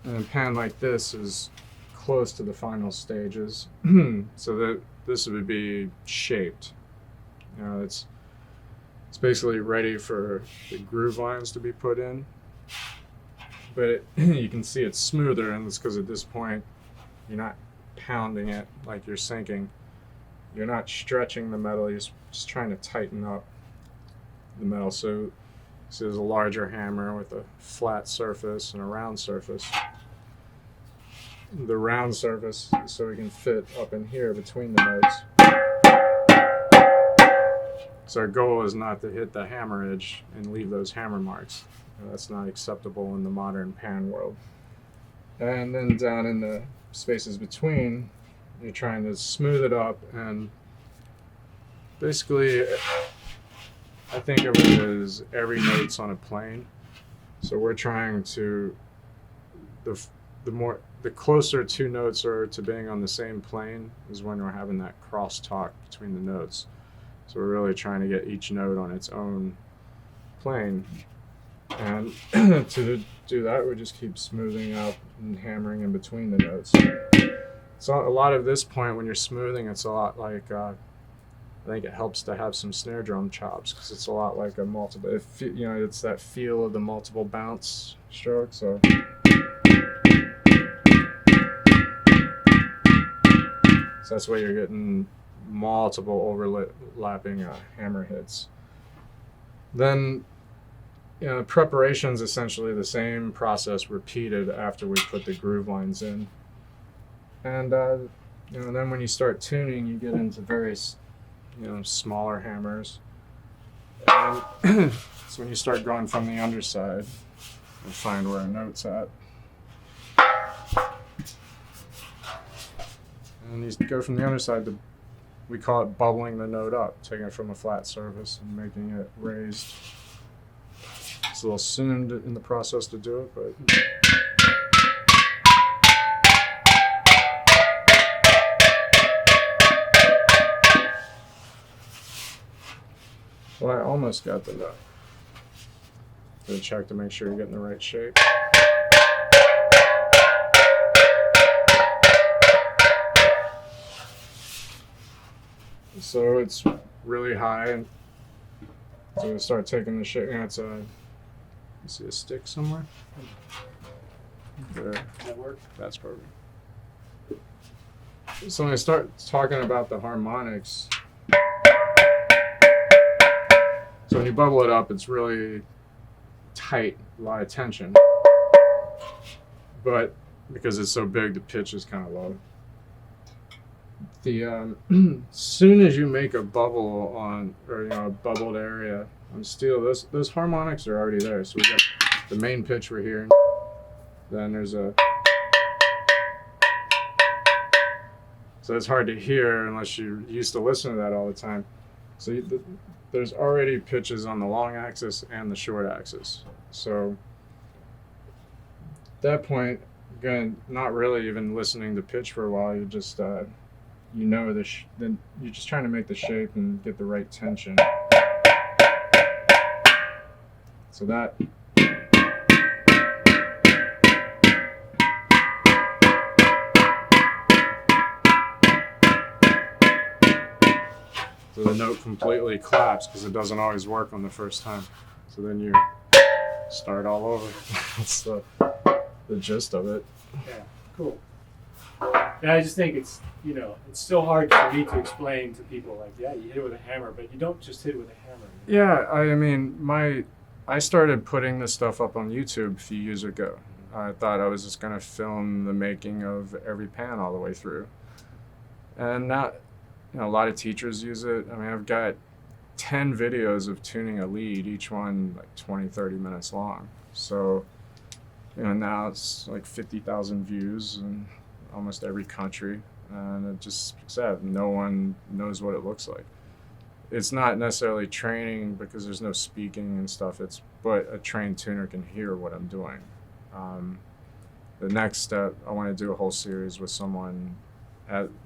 And a pan like this is close to the final stages, so that this would be shaped. It's basically ready for the groove lines to be put in, but you can see it's smoother, and it's because at this point you're not pounding it like you're sinking. You're not stretching the metal. You're just trying to tighten up the metal. So there's a larger hammer with a flat surface and a round surface. The round surface is so we can fit up in here between the notes. So our goal is not to hit the hammer edge and leave those hammer marks. That's not acceptable in the modern pan world. And then down in the spaces between, you're trying to smooth it up, and basically I think of it as every note's on a plane. So we're trying to, the closer two notes are to being on the same plane is when we're having that crosstalk between the notes. So we're really trying to get each note on its own plane. And to do that, we just keep smoothing out and hammering in between the notes. So a lot of this point when you're smoothing, it's a lot like, I think it helps to have some snare drum chops, because it's a lot like a multiple, it's that feel of the multiple bounce stroke. So that's why you're getting multiple overlapping hammer hits. Then, preparation's essentially the same process repeated after we put the groove lines in. And then when you start tuning, you get into various, smaller hammers. And so when you start going from the underside, you find where a note's at. And you go from the underside to, we call it bubbling the note up, taking it from a flat surface and making it raised. It's a little soon in the process to do it, but well, I almost got the note. Gonna check to make sure you're getting the right shape. So it's really high, and so we start taking the shape. It's you see a stick somewhere? There. That work? That's perfect. So when I start talking about the harmonics, so when you bubble it up, it's really tight, a lot of tension. But because it's so big, the pitch is kind of low. The soon as you make a bubble a bubbled area on steel, those harmonics are already there. So we got the main pitch we're hearing. Then there's so it's hard to hear unless you're used to listening to that all the time. So there's already pitches on the long axis and the short axis. So at that point, again, not really even listening to pitch for a while. You just then you're just trying to make the shape and get the right tension. So that. So the note completely claps because it doesn't always work on the first time. So then you start all over. That's the gist of it. Yeah, cool. And I just think it's still hard for me to explain to people, like, yeah, you hit it with a hammer, but you don't just hit it with a hammer. Yeah, I mean, I started putting this stuff up on YouTube a few years ago. I thought I was just going to film the making of every pan all the way through. And now, a lot of teachers use it. I mean, I've got 10 videos of tuning a lead, each one like 20, 30 minutes long. So, now it's like 50,000 views in almost every country. And it just said no one knows what it looks like. It's not necessarily training because there's no speaking and stuff. But a trained tuner can hear what I'm doing. The next step, I want to do a whole series with someone.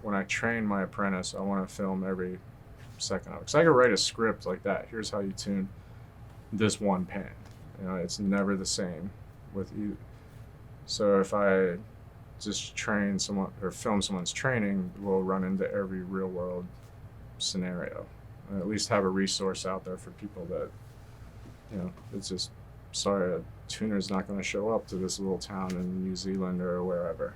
When I train my apprentice, I want to film every second of it. Because I could write a script like that. Here's how you tune this one pan. It's never the same with you. So if I just train someone or film someone's training, we'll run into every real world scenario. And at least have a resource out there for people that, it's just, sorry, a tuner's not going to show up to this little town in New Zealand or wherever.